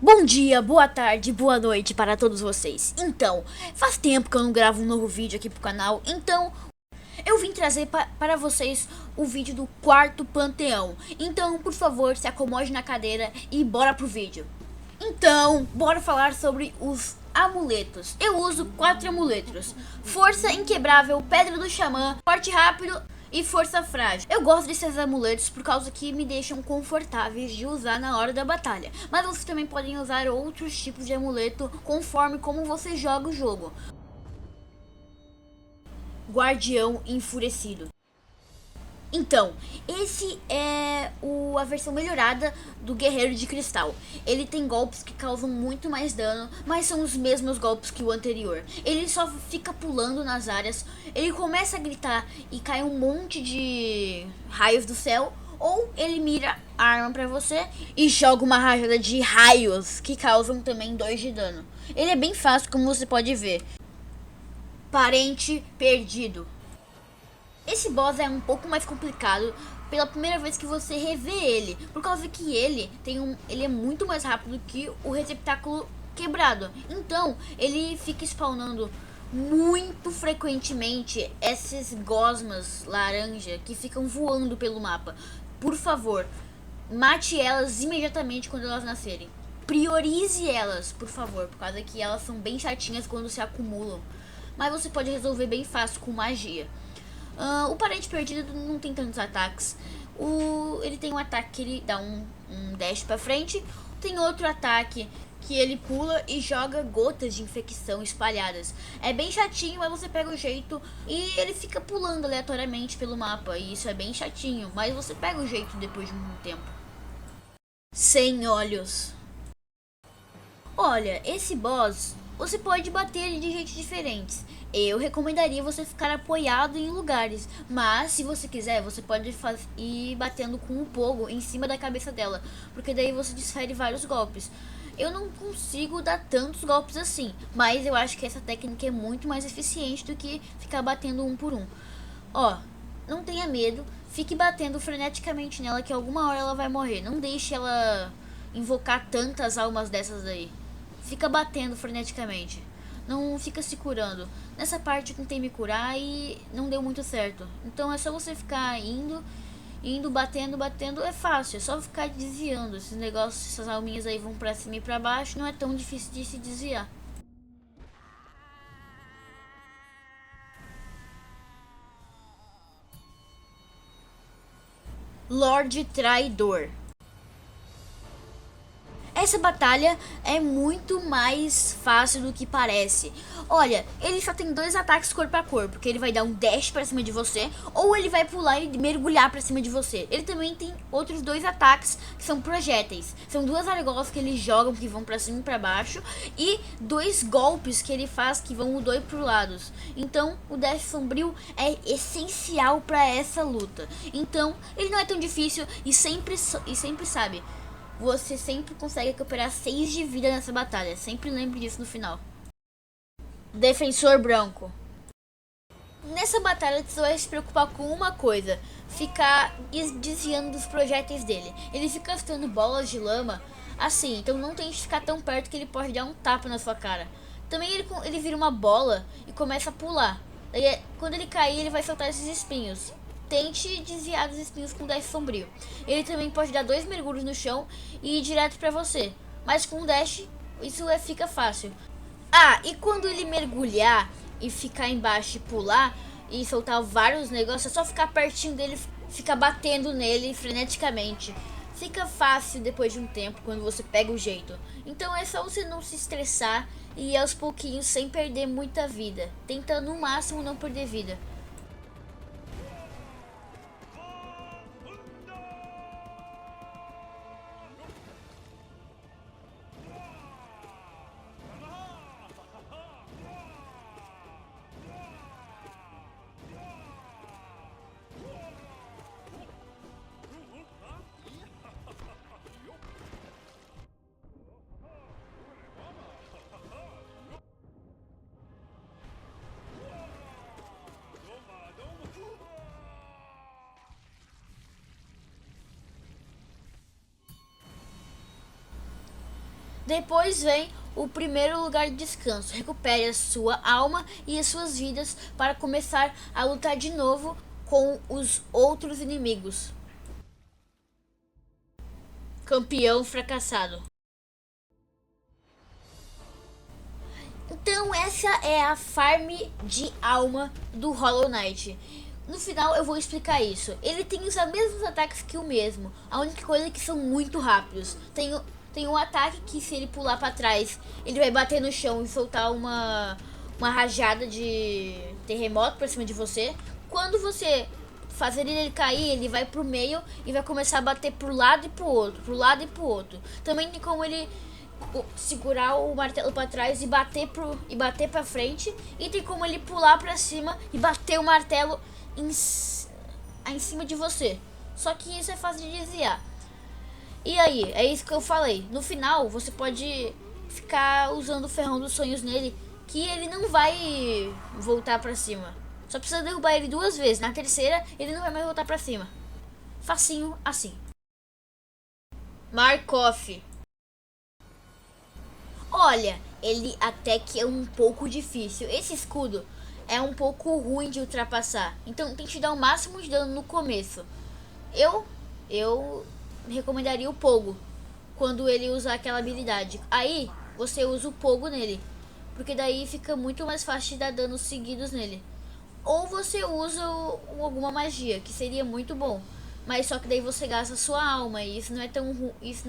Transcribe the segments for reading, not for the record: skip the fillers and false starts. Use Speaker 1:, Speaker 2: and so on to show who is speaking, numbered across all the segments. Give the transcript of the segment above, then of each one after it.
Speaker 1: Bom dia, boa tarde, boa noite para todos vocês. Então, faz tempo que eu não gravo um novo vídeo aqui pro canal, então eu vim trazer para vocês o vídeo do quarto panteão. Então, por favor, se acomode na cadeira e bora pro vídeo. Então, bora falar sobre os amuletos. Eu uso 4 amuletos: força inquebrável, pedra do xamã, forte rápido e força frágil. Eu gosto desses amuletos por causa que me deixam confortáveis de usar na hora da batalha. Mas vocês também podem usar outros tipos de amuleto conforme como você joga o jogo. Guardião enfurecido. Então, esse é a versão melhorada do Guerreiro de Cristal. Ele tem golpes que causam muito mais dano, mas são os mesmos golpes que o anterior. Ele só fica pulando nas áreas, ele começa a gritar e cai um monte de raios do céu, ou ele mira a arma pra você e joga uma rajada de raios que causam também 2 de dano. Ele é bem fácil, como você pode ver. Parente perdido. Esse boss é um pouco mais complicado pela primeira vez que você revê ele, por causa que ele é muito mais rápido que o receptáculo quebrado. Então, ele fica spawnando muito frequentemente esses gosmas laranja que ficam voando pelo mapa. Por favor, mate elas imediatamente quando elas nascerem. Priorize elas, por favor, por causa que elas são bem chatinhas quando se acumulam. Mas você pode resolver bem fácil com magia. O parente perdido não tem tantos ataques. Ele tem um ataque que ele dá um dash pra frente. Tem outro ataque que ele pula e joga gotas de infecção espalhadas. É bem chatinho, mas você pega o jeito. E ele fica pulando aleatoriamente pelo mapa. E isso é bem chatinho, mas você pega o jeito depois de um tempo. Sem olhos. Olha, esse boss você pode bater ele de jeitos diferentes. Eu recomendaria você ficar apoiado em lugares, mas se você quiser, você pode ir batendo com o pogo em cima da cabeça dela, porque daí você desfere vários golpes. Eu não consigo dar tantos golpes assim, mas eu acho que essa técnica é muito mais eficiente do que ficar batendo um por um. Ó, não tenha medo, fique batendo freneticamente nela que alguma hora ela vai morrer. Não deixe ela invocar tantas almas dessas aí. Fica batendo freneticamente. Não fica se curando. Nessa parte eu tentei me curar e não deu muito certo. Então é só você ficar indo, batendo, batendo. É fácil, é só ficar desviando. Esses negócios, essas alminhas aí vão pra cima e pra baixo. Não é tão difícil de se desviar. Lorde Traidor. Essa batalha é muito mais fácil do que parece. Olha, ele só tem 2 ataques corpo a corpo, que ele vai dar um dash pra cima de você, ou ele vai pular e mergulhar pra cima de você. Ele também tem outros 2 ataques, que são projéteis. São 2 argolas que ele joga, que vão pra cima e pra baixo, e 2 golpes que ele faz, que vão os 2 pros lados. Então, o dash sombrio é essencial pra essa luta. Então, ele não é tão difícil e sempre sabe. Você sempre consegue recuperar 6 de vida nessa batalha. Sempre lembre disso no final. Defensor branco. Nessa batalha você vai se preocupar com uma coisa: ficar desviando dos projéteis dele. Ele fica gastando bolas de lama assim, então não tente ficar tão perto que ele pode dar um tapa na sua cara. Também ele vira uma bola e começa a pular. Daí, quando ele cair, ele vai soltar esses espinhos. Tente desviar dos espinhos com dash sombrio. Ele também pode dar 2 mergulhos no chão e ir direto pra você. Mas com dash, fica fácil. Ah, e quando ele mergulhar e ficar embaixo e pular e soltar vários negócios, é só ficar pertinho dele, ficar batendo nele freneticamente. Fica fácil depois de um tempo quando você pega o jeito. Então é só você não se estressar e ir aos pouquinhos sem perder muita vida. Tenta no máximo não perder vida. Depois vem o primeiro lugar de descanso. Recupere a sua alma e as suas vidas para começar a lutar de novo com os outros inimigos. Campeão fracassado. Então essa é a farm de alma do Hollow Knight. No final eu vou explicar isso. Ele tem os mesmos ataques que o mesmo. A única coisa é que são muito rápidos. Tem um ataque que, se ele pular para trás, ele vai bater no chão e soltar uma rajada de terremoto para cima de você. Quando você fazer ele cair, ele vai pro meio e vai começar a bater pro lado e pro outro, pro lado e pro outro. Também tem como ele segurar o martelo para trás e bater para frente, e tem como ele pular para cima e bater o martelo em cima de você. Só que isso é fácil de desviar. E aí, é isso que eu falei. No final, você pode ficar usando o ferrão dos sonhos nele, que ele não vai voltar pra cima. Só precisa derrubar ele 2 vezes. Na terceira, ele não vai mais voltar pra cima. Facinho assim. Markov. Olha, ele até que é um pouco difícil. Esse escudo é um pouco ruim de ultrapassar. Então tente dar o máximo de dano no começo. Eu recomendaria o Pogo quando ele usar aquela habilidade. Aí você usa o Pogo nele, porque daí fica muito mais fácil de dar danos seguidos nele. Ou você usa alguma magia, que seria muito bom, mas só que daí você gasta sua alma, e isso não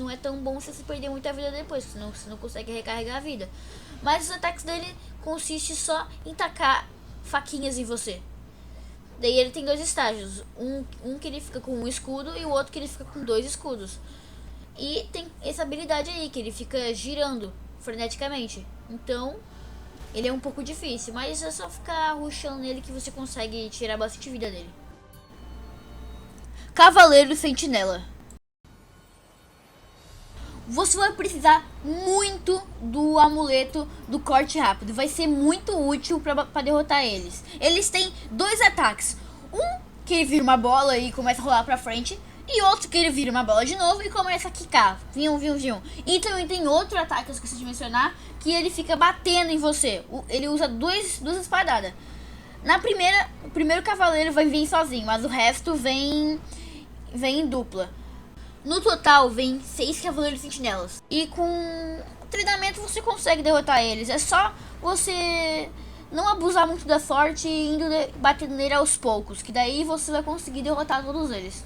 Speaker 1: é tão bom se você perder muita vida depois, senão você não consegue recarregar a vida. Mas os ataques dele consistem só em tacar faquinhas em você. Daí ele tem 2 estágios, um que ele fica com 1 escudo e o outro que ele fica com 2 escudos. E tem essa habilidade aí, que ele fica girando freneticamente. Então, ele é um pouco difícil, mas é só ficar rushando nele que você consegue tirar bastante vida dele. Cavaleiro Sentinela. Você vai precisar muito do amuleto do corte rápido. Vai ser muito útil para derrotar eles. Eles têm 2 ataques. Um que ele vira uma bola e começa a rolar pra frente. E outro que ele vira uma bola de novo e começa a quicar. Viu. E também tem outro ataque que eu esqueci de mencionar, que ele fica batendo em você. Ele usa duas espadadas. O primeiro cavaleiro vai vir sozinho, mas o resto vem em dupla. No total, vem 6 Cavaleiros Sentinelas. E com treinamento você consegue derrotar eles. É só você não abusar muito da sorte e indo batendo nele aos poucos, que daí você vai conseguir derrotar todos eles.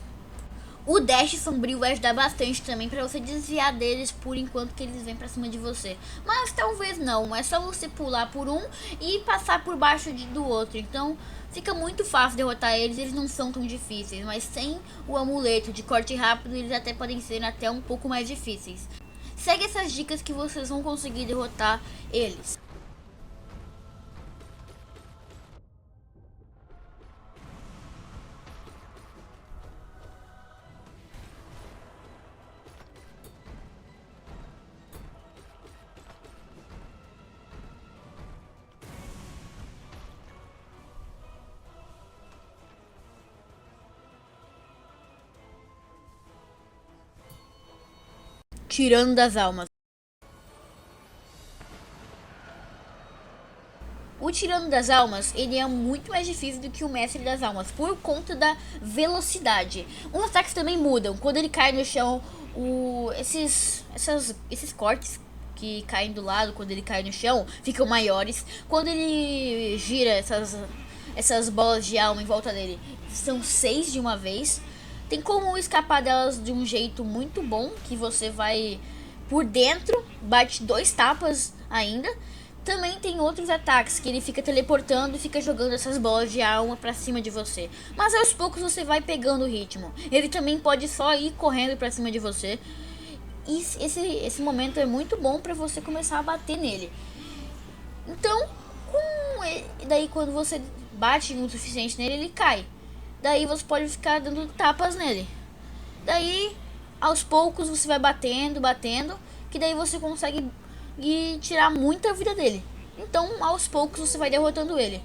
Speaker 1: O dash sombrio vai ajudar bastante também para você desviar deles por enquanto que eles vêm pra cima de você. Mas talvez não, é só você pular por um e passar por baixo do outro. Então fica muito fácil derrotar eles, eles não são tão difíceis. Mas sem o amuleto de corte rápido, eles até podem ser até um pouco mais difíceis. Segue essas dicas que vocês vão conseguir derrotar eles. Tirano das Almas. O Tirano das Almas, ele é muito mais difícil do que o Mestre das Almas, por conta da velocidade. Os ataques também mudam. Quando ele cai no chão, esses cortes que caem do lado, quando ele cai no chão, ficam maiores. Quando ele gira essas bolas de alma em volta dele, são 6 de uma vez. Tem como escapar delas de um jeito muito bom, que você vai por dentro, bate 2 tapas ainda. Também tem outros ataques que ele fica teleportando e fica jogando essas bolas de alma pra cima de você. Mas aos poucos você vai pegando o ritmo. Ele também pode só ir correndo pra cima de você. E esse momento é muito bom pra você começar a bater nele. Então, daí quando você bate o suficiente nele, ele cai. Daí você pode ficar dando tapas nele. Daí, aos poucos, você vai batendo, que daí você consegue tirar muita vida dele. Então, aos poucos, você vai derrotando ele.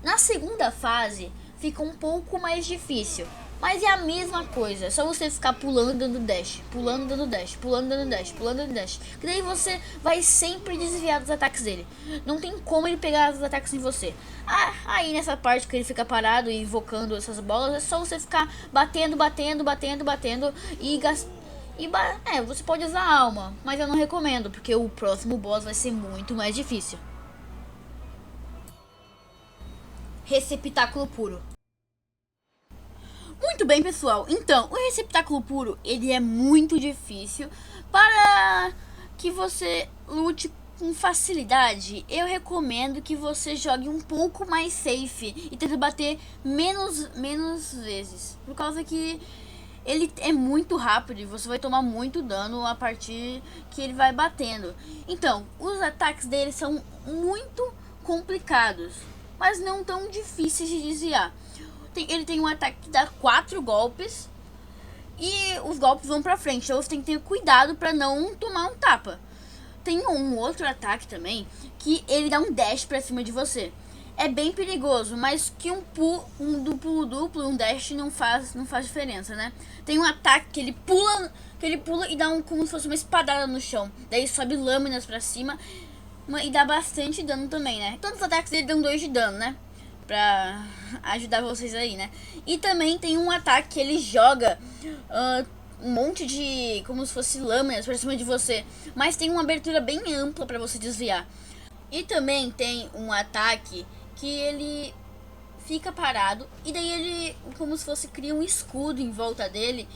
Speaker 1: Na segunda fase, fica um pouco mais difícil. Mas é a mesma coisa, é só você ficar pulando dando dash, pulando dando dash, pulando dando dash, pulando dando dash. Que daí você vai sempre desviar dos ataques dele. Não tem como ele pegar os ataques em você. Aí nessa parte que ele fica parado e invocando essas bolas, é só você ficar batendo, batendo, batendo, batendo e gastando. Você pode usar alma, mas eu não recomendo, porque o próximo boss vai ser muito mais difícil. Receptáculo puro. Muito bem, pessoal. Então, o receptáculo puro, ele é muito difícil. Para que você lute com facilidade, eu recomendo que você jogue um pouco mais safe e tente bater menos vezes. Por causa que ele é muito rápido e você vai tomar muito dano a partir que ele vai batendo. Então, os ataques dele são muito complicados, mas não tão difíceis de desviar. Ele tem um ataque que dá 4 golpes e os golpes vão pra frente, então você tem que ter cuidado pra não tomar um tapa. Tem um outro ataque também que ele dá um dash pra cima de você. É bem perigoso, mas que um pulo duplo, um dash não faz diferença, né? Tem um ataque que ele pula e dá como se fosse uma espadada no chão. Daí sobe lâminas pra cima e dá bastante dano também, né? Todos os ataques dele dão 2 de dano, né? Pra ajudar vocês aí, né? E também tem um ataque que ele joga um monte de, como se fosse lâminas pra cima de você, mas tem uma abertura bem ampla pra você desviar. E também tem um ataque que ele fica parado e daí ele, como se fosse, cria um escudo em volta dele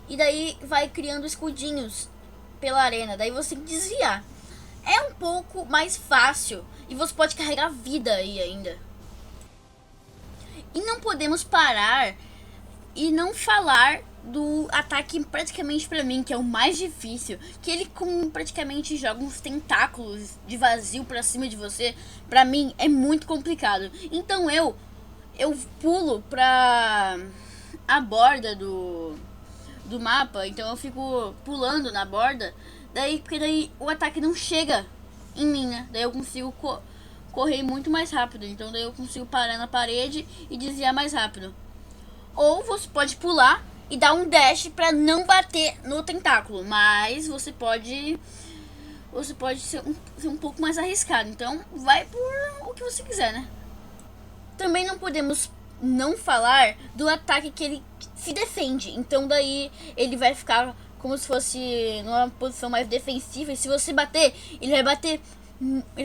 Speaker 1: e daí vai criando escudinhos pela arena, daí você tem que desviar. É um pouco mais fácil e você pode carregar vida aí ainda. E não podemos parar e não falar do ataque praticamente pra mim, que é o mais difícil, que ele praticamente joga uns tentáculos de vazio pra cima de você. Pra mim é muito complicado. Então eu pulo pra a borda do mapa, então eu fico pulando na borda, porque daí o ataque não chega em mim, né? Daí eu consigo correr muito mais rápido, então daí eu consigo parar na parede e desviar mais rápido. Ou você pode pular e dar um dash pra não bater no tentáculo, mas você pode ser um pouco mais arriscado, então vai por o que você quiser, né? Também não podemos não falar do ataque que ele se defende, então daí ele vai ficar como se fosse numa posição mais defensiva, e se você bater, ele vai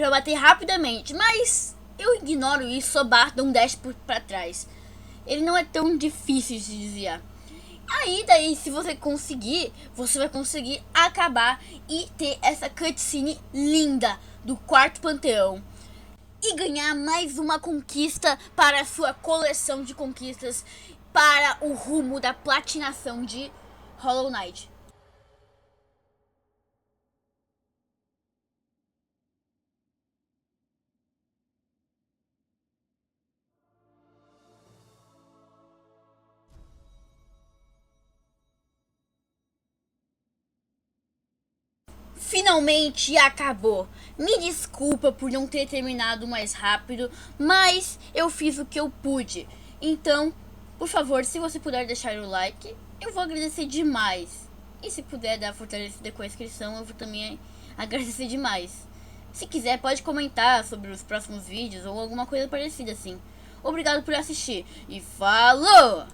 Speaker 1: bater rapidamente, mas eu ignoro isso, só dou um dash pra trás. Ele não é tão difícil de desviar. Aí daí, se você conseguir, você vai conseguir acabar e ter essa cutscene linda do quarto panteão. E ganhar mais uma conquista para a sua coleção de conquistas para o rumo da platinação de Hollow Knight. Finalmente acabou. Me desculpa por não ter terminado mais rápido, mas eu fiz o que eu pude. Então, por favor, se você puder deixar o like, eu vou agradecer demais. E se puder dar fortalecida com a inscrição, eu vou também agradecer demais. Se quiser, pode comentar sobre os próximos vídeos ou alguma coisa parecida assim. Obrigado por assistir e falou!